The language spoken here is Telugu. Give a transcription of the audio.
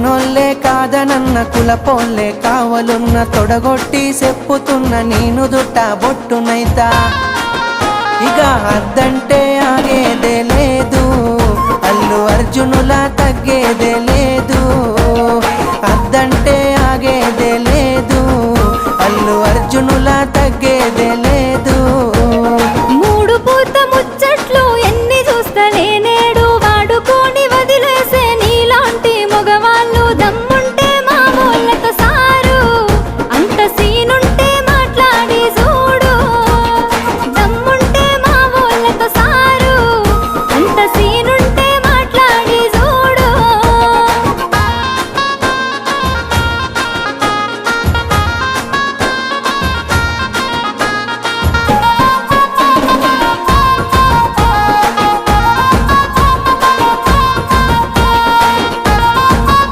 ఉన్నోళ్ళే కాదనన్న కులపోళ్ళే కావలున్న తొడగొట్టి చెప్పుతున్న నేను దుట్ట బొట్టునైతా ఇక అద్దంటే ఆగేదే లేదు అల్లు అర్జునులా తగ్గేదే లేదు అద్దంటే ఆగేదే